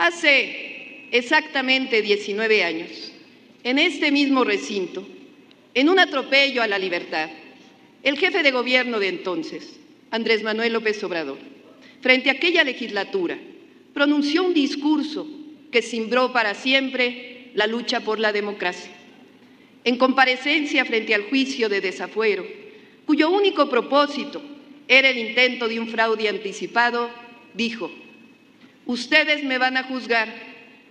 Hace exactamente 19 años, en este mismo recinto, en un atropello a la libertad, el jefe de gobierno de entonces, Andrés Manuel López Obrador, frente a aquella legislatura, pronunció un discurso que cimbró para siempre la lucha por la democracia. En comparecencia frente al juicio de desafuero, cuyo único propósito era el intento de un fraude anticipado, dijo: ustedes me van a juzgar,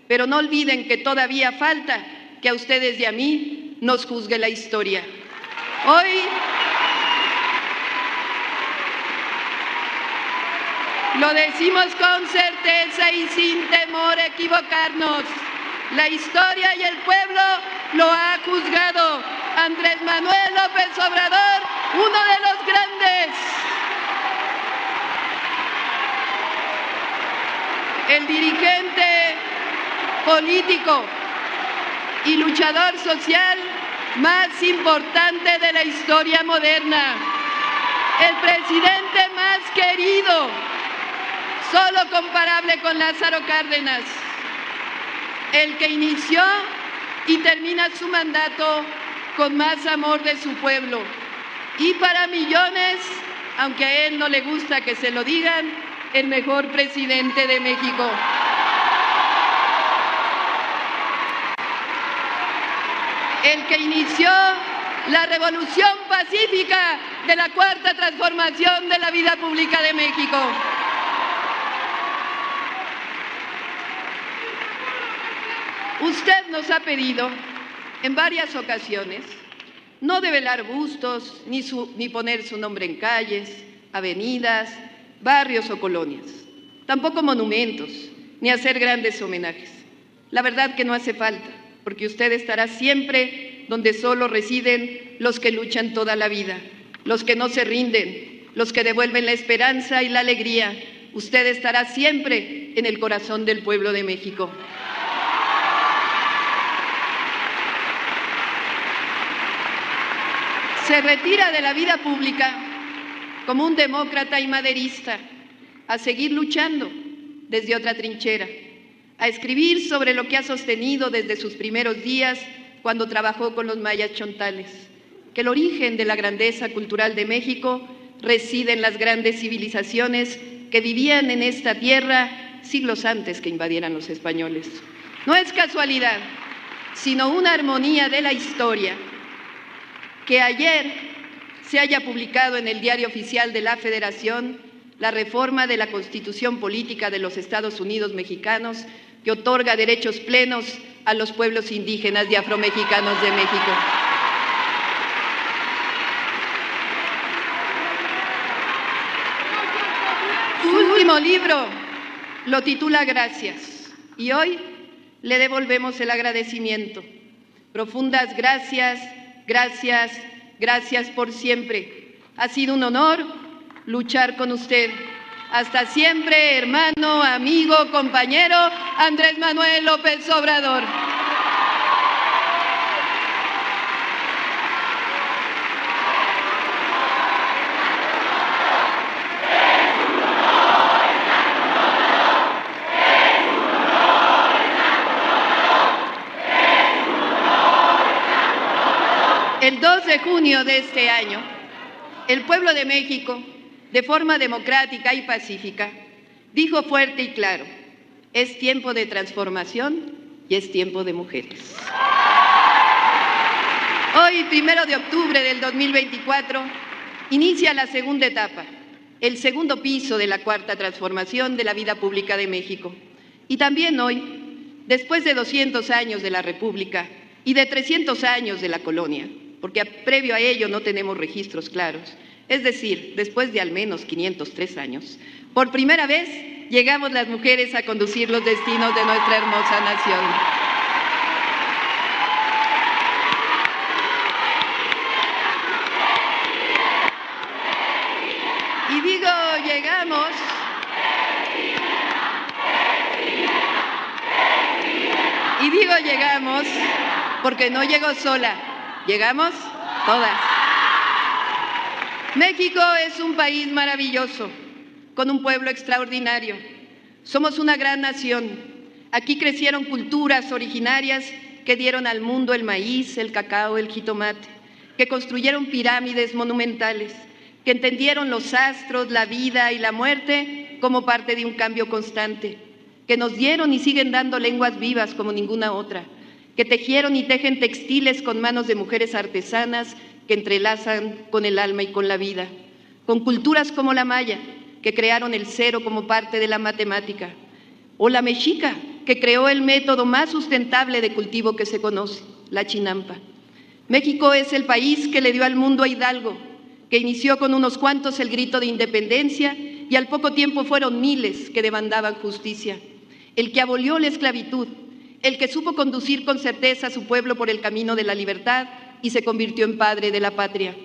pero no olviden que todavía falta que a ustedes y a mí nos juzgue la historia. Hoy lo decimos con certeza y sin temor a equivocarnos. La historia y el pueblo lo ha juzgado. Andrés Manuel López Obrador, uno de los grandes. El dirigente político y luchador social más importante de la historia moderna. El presidente más querido, solo comparable con Lázaro Cárdenas. El que inició y termina su mandato con más amor de su pueblo. Y para millones, aunque a él no le gusta que se lo digan, el mejor presidente de México. El que inició la revolución pacífica de la cuarta transformación de la vida pública de México. Usted nos ha pedido en varias ocasiones no develar bustos ni poner su nombre en calles, avenidas, barrios o colonias, tampoco monumentos, ni hacer grandes homenajes. La verdad que no hace falta, porque usted estará siempre donde solo residen los que luchan toda la vida, los que no se rinden, los que devuelven la esperanza y la alegría. Usted estará siempre en el corazón del pueblo de México. Se retira de la vida pública como un demócrata y maderista, a seguir luchando desde otra trinchera, a escribir sobre lo que ha sostenido desde sus primeros días cuando trabajó con los mayas chontales, que el origen de la grandeza cultural de México reside en las grandes civilizaciones que vivían en esta tierra siglos antes que invadieran los españoles. No es casualidad, sino una armonía de la historia, que ayer se haya publicado en el Diario Oficial de la Federación la reforma de la Constitución Política de los Estados Unidos Mexicanos, que otorga derechos plenos a los pueblos indígenas y afromexicanos de México. Su último libro lo titula Gracias, y hoy le devolvemos el agradecimiento. Profundas gracias, gracias, gracias por siempre. Ha sido un honor luchar con usted. Hasta siempre, hermano, amigo, compañero, Andrés Manuel López Obrador. El 2 de junio de este año, el pueblo de México, de forma democrática y pacífica, dijo fuerte y claro: es tiempo de transformación y es tiempo de mujeres. Hoy, 1 de octubre del 2024, inicia la segunda etapa, el segundo piso de la cuarta transformación de la vida pública de México. Y también hoy, después de 200 años de la República y de 300 años de la colonia, porque previo a ello no tenemos registros claros, es decir, después de al menos 503 años, por primera vez llegamos las mujeres a conducir los destinos de nuestra hermosa nación. Y digo llegamos porque no llego sola, llegamos todas. México es un país maravilloso, con un pueblo extraordinario. Somos una gran nación, Aquí crecieron culturas originarias que dieron al mundo el maíz, el cacao, el jitomate, que construyeron pirámides monumentales, que entendieron los astros, la vida y la muerte como parte de un cambio constante, que nos dieron y siguen dando lenguas vivas como ninguna otra, que tejieron y tejen textiles con manos de mujeres artesanas que entrelazan con el alma y con la vida, con culturas como la maya, que crearon el cero como parte de la matemática, o la mexica, que creó el método más sustentable de cultivo que se conoce, la chinampa. México es el país que le dio al mundo a Hidalgo, que inició con unos cuantos el grito de independencia y al poco tiempo fueron miles que demandaban justicia. El que abolió la esclavitud, el que supo conducir con certeza a su pueblo por el camino de la libertad y se convirtió en padre de la patria.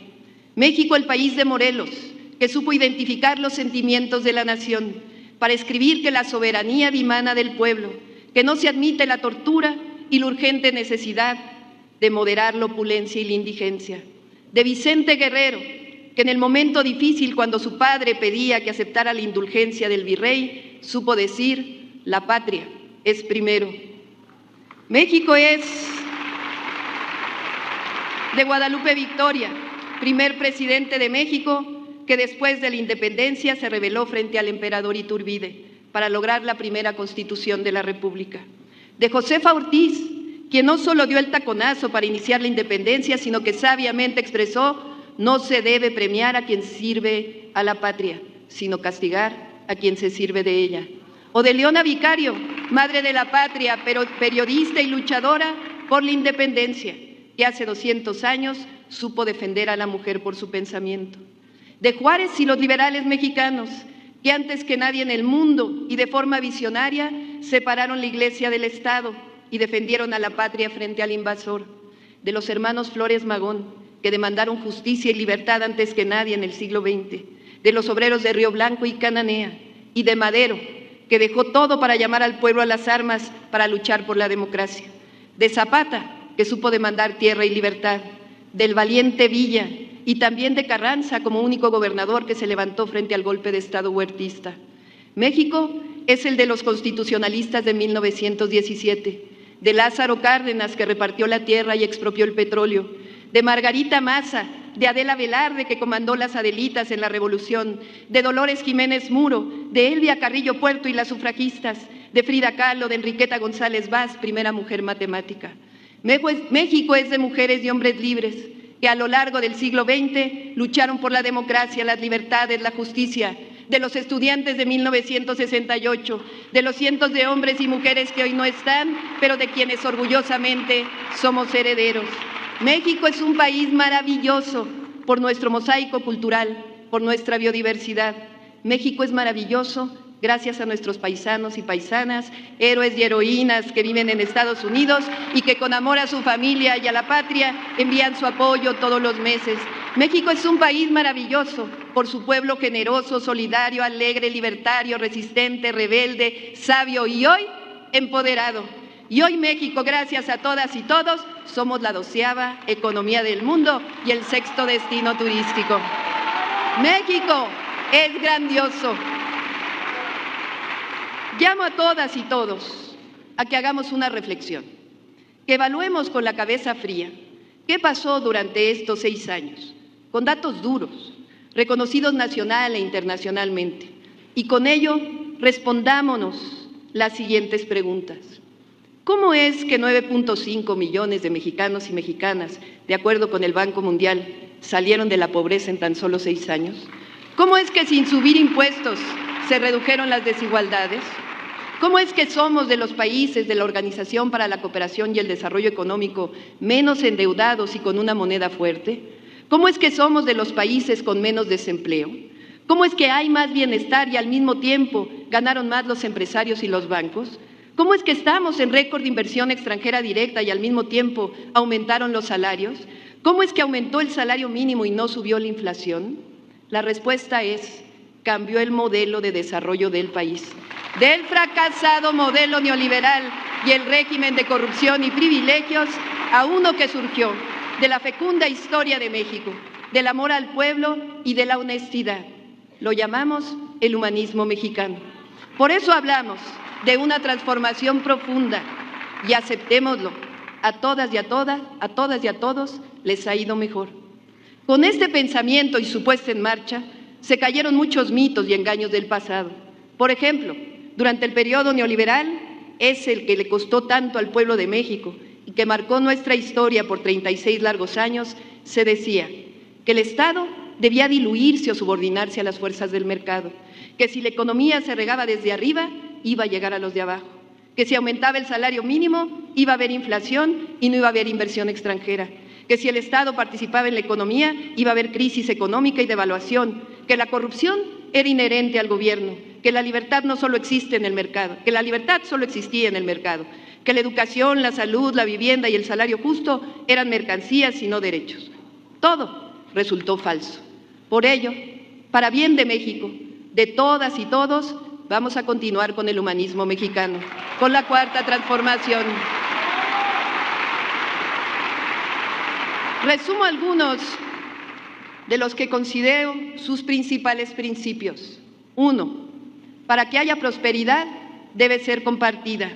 México, el país de Morelos, que supo identificar los sentimientos de la nación para escribir que la soberanía dimana del pueblo, que no se admite la tortura y la urgente necesidad de moderar la opulencia y la indigencia. De Vicente Guerrero, que en el momento difícil, cuando su padre pedía que aceptara la indulgencia del virrey, supo decir: la patria es primero. México es de Guadalupe Victoria, primer presidente de México, que después de la independencia se rebeló frente al emperador Iturbide para lograr la primera Constitución de la República. De Josefa Ortiz, quien no solo dio el taconazo para iniciar la independencia, sino que sabiamente expresó: no se debe premiar a quien sirve a la patria, sino castigar a quien se sirve de ella. O de Leona Vicario, madre de la patria, pero periodista y luchadora por la independencia, que hace 200 años supo defender a la mujer por su pensamiento. De Juárez y los liberales mexicanos, que antes que nadie en el mundo y de forma visionaria separaron la Iglesia del Estado y defendieron a la patria frente al invasor. De los hermanos Flores Magón, que demandaron justicia y libertad antes que nadie en el siglo XX. De los obreros de Río Blanco y Cananea. Y de Madero, que dejó todo para llamar al pueblo a las armas para luchar por la democracia. De Zapata, que supo demandar tierra y libertad. Del valiente Villa y también de Carranza como único gobernador que se levantó frente al golpe de Estado huertista. México es el de los constitucionalistas de 1917, de Lázaro Cárdenas, que repartió la tierra y expropió el petróleo, de Margarita Maza, de Adela Velarde, que comandó las Adelitas en la Revolución, de Dolores Jiménez Muro, de Elvia Carrillo Puerto y las sufragistas, de Frida Kahlo, de Enriqueta González Vaz, primera mujer matemática. México es de mujeres y hombres libres, que a lo largo del siglo XX lucharon por la democracia, las libertades, la justicia, de los estudiantes de 1968, de los cientos de hombres y mujeres que hoy no están, pero de quienes orgullosamente somos herederos. México es un país maravilloso por nuestro mosaico cultural, por nuestra biodiversidad. México es maravilloso gracias a nuestros paisanos y paisanas, héroes y heroínas que viven en Estados Unidos y que con amor a su familia y a la patria envían su apoyo todos los meses. México es un país maravilloso por su pueblo generoso, solidario, alegre, libertario, resistente, rebelde, sabio y hoy empoderado. Y hoy México, gracias a todas y todos, somos la 12ª economía del mundo y el 6º destino turístico. México es grandioso. Llamo a todas y todos a que hagamos una reflexión, que evaluemos con la cabeza fría qué pasó durante estos 6 años, con datos duros, reconocidos nacional e internacionalmente, y con ello respondámonos las siguientes preguntas. ¿Cómo es que 9.5 millones de mexicanos y mexicanas, de acuerdo con el Banco Mundial, salieron de la pobreza en tan solo 6 años? ¿Cómo es que sin subir impuestos se redujeron las desigualdades? ¿Cómo es que somos de los países de la Organización para la Cooperación y el Desarrollo Económico menos endeudados y con una moneda fuerte? ¿Cómo es que somos de los países con menos desempleo? ¿Cómo es que hay más bienestar y al mismo tiempo ganaron más los empresarios y los bancos? ¿Cómo es que estamos en récord de inversión extranjera directa y al mismo tiempo aumentaron los salarios? ¿Cómo es que aumentó el salario mínimo y no subió la inflación? La respuesta es: cambió el modelo de desarrollo del país. Del fracasado modelo neoliberal y el régimen de corrupción y privilegios a uno que surgió de la fecunda historia de México, del amor al pueblo y de la honestidad. Lo llamamos el humanismo mexicano. Por eso hablamos de una transformación profunda y aceptémoslo, a todas y a todos les ha ido mejor. Con este pensamiento y su puesta en marcha, se cayeron muchos mitos y engaños del pasado. Por ejemplo, durante el periodo neoliberal, es el que le costó tanto al pueblo de México y que marcó nuestra historia por 36 largos años, se decía que el Estado debía diluirse o subordinarse a las fuerzas del mercado, que si la economía se regaba desde arriba, iba a llegar a los de abajo, que si aumentaba el salario mínimo, iba a haber inflación y no iba a haber inversión extranjera, que si el Estado participaba en la economía, iba a haber crisis económica y devaluación, que la corrupción era inherente al gobierno, que la libertad no solo existe en el mercado, que la libertad solo existía en el mercado, que la educación, la salud, la vivienda y el salario justo eran mercancías y no derechos. Todo resultó falso. Por ello, para bien de México, de todas y todos, vamos a continuar con el humanismo mexicano, con la Cuarta Transformación. Resumo algunos de los que considero sus principales principios. 1. Para que haya prosperidad, debe ser compartida,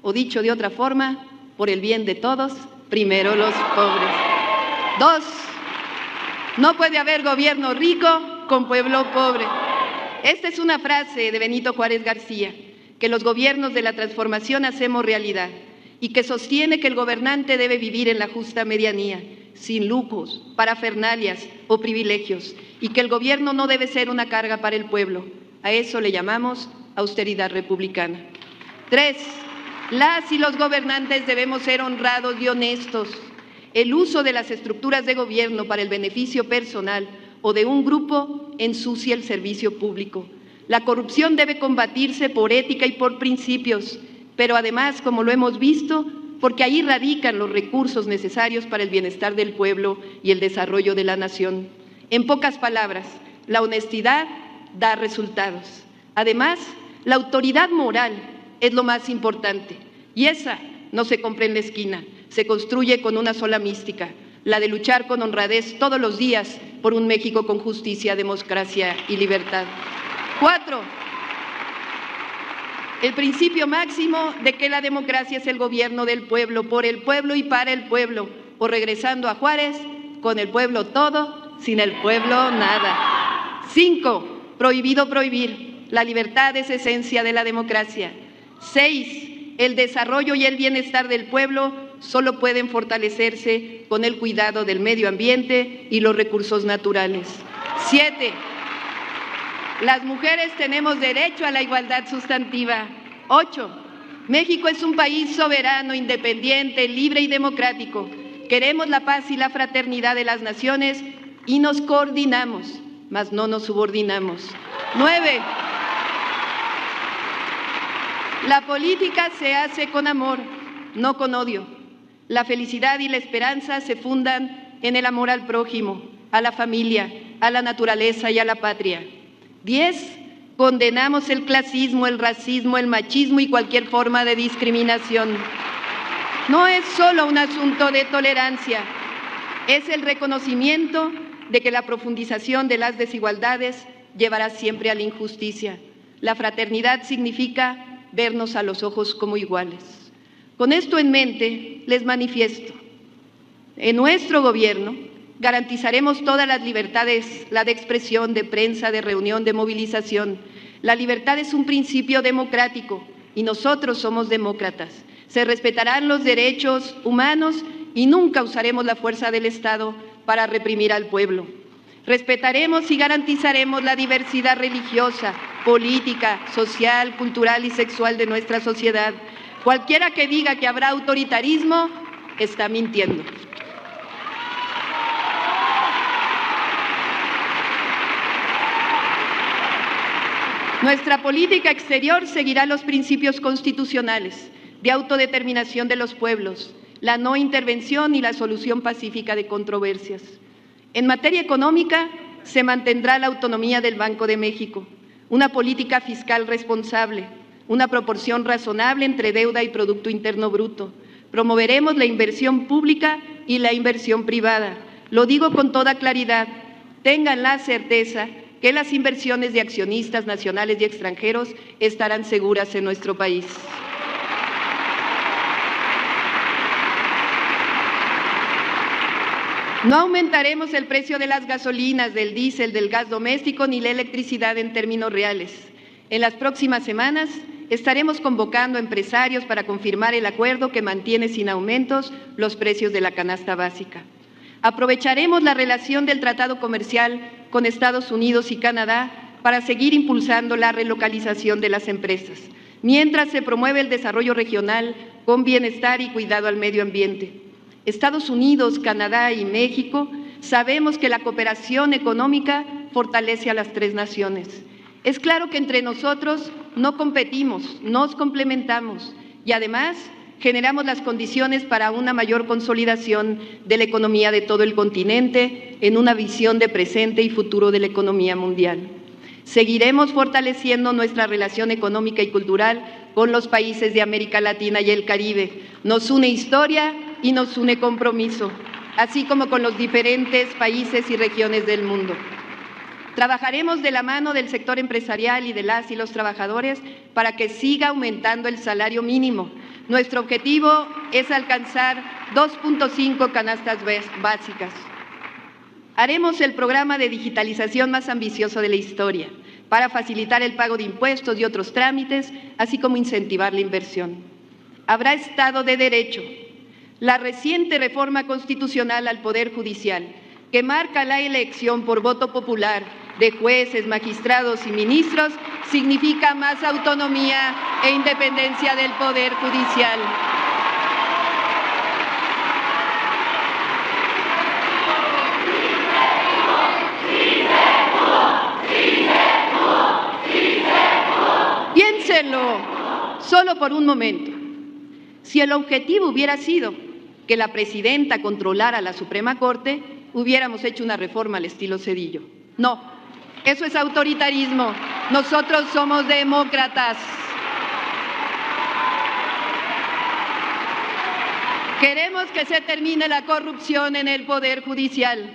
o dicho de otra forma, por el bien de todos, primero los pobres. 2. No puede haber gobierno rico con pueblo pobre. Esta es una frase de Benito Juárez García, que los gobiernos de la transformación hacemos realidad y que sostiene que el gobernante debe vivir en la justa medianía, sin lujos, parafernalias o privilegios, y que el gobierno no debe ser una carga para el pueblo. A eso le llamamos austeridad republicana. 3. Las y los gobernantes debemos ser honrados y honestos. El uso de las estructuras de gobierno para el beneficio personal o de un grupo ensucia el servicio público. La corrupción debe combatirse por ética y por principios, pero además, como lo hemos visto, porque ahí radican los recursos necesarios para el bienestar del pueblo y el desarrollo de la nación. En pocas palabras, la honestidad da resultados. Además, la autoridad moral es lo más importante, y esa no se compra en la esquina, se construye con una sola mística, la de luchar con honradez todos los días por un México con justicia, democracia y libertad. 4. El principio máximo de que la democracia es el gobierno del pueblo, por el pueblo y para el pueblo, o regresando a Juárez, con el pueblo todo, sin el pueblo nada. 5. Prohibido prohibir. La libertad es esencia de la democracia. 6. El desarrollo y el bienestar del pueblo solo pueden fortalecerse con el cuidado del medio ambiente y los recursos naturales. 7. Las mujeres tenemos derecho a la igualdad sustantiva. 8. México es un país soberano, independiente, libre y democrático. Queremos la paz y la fraternidad de las naciones y nos coordinamos, mas no nos subordinamos. 9. La política se hace con amor, no con odio. La felicidad y la esperanza se fundan en el amor al prójimo, a la familia, a la naturaleza y a la patria. 10. Condenamos el clasismo, el racismo, el machismo y cualquier forma de discriminación. No es solo un asunto de tolerancia, es el reconocimiento de que la profundización de las desigualdades llevará siempre a la injusticia. La fraternidad significa vernos a los ojos como iguales. Con esto en mente, les manifiesto, en nuestro gobierno garantizaremos todas las libertades, la de expresión, de prensa, de reunión, de movilización. La libertad es un principio democrático y nosotros somos demócratas. Se respetarán los derechos humanos y nunca usaremos la fuerza del Estado para reprimir al pueblo. Respetaremos y garantizaremos la diversidad religiosa, política, social, cultural y sexual de nuestra sociedad. Cualquiera que diga que habrá autoritarismo está mintiendo. Nuestra política exterior seguirá los principios constitucionales de autodeterminación de los pueblos, la no intervención y la solución pacífica de controversias. En materia económica, se mantendrá la autonomía del Banco de México, una política fiscal responsable, una proporción razonable entre deuda y Producto Interno Bruto. Promoveremos la inversión pública y la inversión privada. Lo digo con toda claridad, tengan la certeza que las inversiones de accionistas nacionales y extranjeros estarán seguras en nuestro país. No aumentaremos el precio de las gasolinas, del diésel, del gas doméstico ni la electricidad en términos reales. En las próximas semanas estaremos convocando a empresarios para confirmar el acuerdo que mantiene sin aumentos los precios de la canasta básica. Aprovecharemos la relación del tratado comercial con Estados Unidos y Canadá para seguir impulsando la relocalización de las empresas, mientras se promueve el desarrollo regional con bienestar y cuidado al medio ambiente. Estados Unidos, Canadá y México, sabemos que la cooperación económica fortalece a las tres naciones. Es claro que entre nosotros no competimos, nos complementamos y además generamos las condiciones para una mayor consolidación de la economía de todo el continente en una visión de presente y futuro de la economía mundial. Seguiremos fortaleciendo nuestra relación económica y cultural con los países de América Latina y el Caribe. Nos une historia y nos une compromiso, así como con los diferentes países y regiones del mundo. Trabajaremos de la mano del sector empresarial y de las y los trabajadores para que siga aumentando el salario mínimo. Nuestro objetivo es alcanzar 2.5 canastas básicas. Haremos el programa de digitalización más ambicioso de la historia para facilitar el pago de impuestos y otros trámites, así como incentivar la inversión. Habrá Estado de Derecho. La reciente reforma constitucional al Poder Judicial, que marca la elección por voto popular de jueces, magistrados y ministros, significa más autonomía e independencia del Poder Judicial. Piénsenlo solo por un momento. Si el objetivo hubiera sido que la presidenta controlara la Suprema Corte, hubiéramos hecho una reforma al estilo Zedillo. No, eso es autoritarismo. Nosotros somos demócratas. Queremos que se termine la corrupción en el Poder Judicial.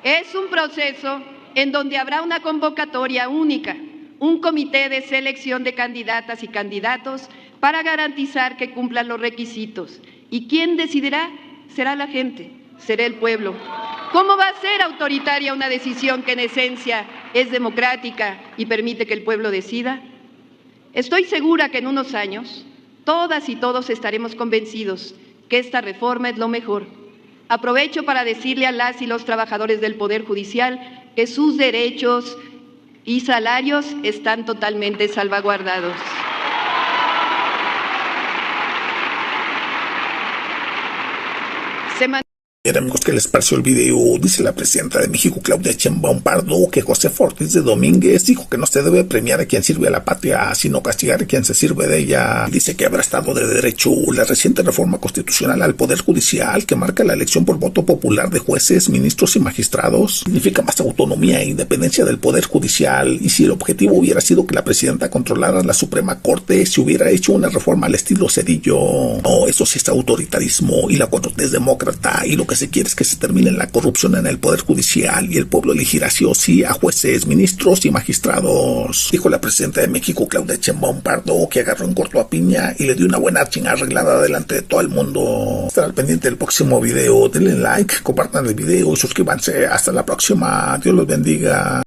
Es un proceso en donde habrá una convocatoria única, un comité de selección de candidatas y candidatos para garantizar que cumplan los requisitos. ¿Y quién decidirá? Será la gente, será el pueblo. ¿Cómo va a ser autoritaria una decisión que en esencia es democrática y permite que el pueblo decida? Estoy segura que en unos años todas y todos estaremos convencidos que esta reforma es lo mejor. Aprovecho para decirle a las y los trabajadores del Poder Judicial que sus derechos y salarios están totalmente salvaguardados. Bien, amigos, ¿qué les pareció el video? Dice la presidenta de México, Claudia Sheinbaum Pardo, que José Ortiz de Domínguez dijo que no se debe premiar a quien sirve a la patria, sino castigar a quien se sirve de ella. Dice que habrá Estado de Derecho. La reciente reforma constitucional al Poder Judicial, que marca la elección por voto popular de jueces, ministros y magistrados, significa más autonomía e independencia del Poder Judicial. Y si el objetivo hubiera sido que la presidenta controlara la Suprema Corte, se hubiera hecho una reforma al estilo Zedillo. No, eso sí es autoritarismo, y la 4T es demócrata, y lo que se quiere es que se termine la corrupción en el Poder Judicial y el pueblo elegirá sí o sí a jueces, ministros y magistrados. Dijo la presidenta de México, Claudia Sheinbaum Pardo, que agarró en corto a Piña y le dio una buena chinga arreglada delante de todo el mundo. Estar al pendiente del próximo video, denle like, compartan el video y suscríbanse. Hasta la próxima. Dios los bendiga.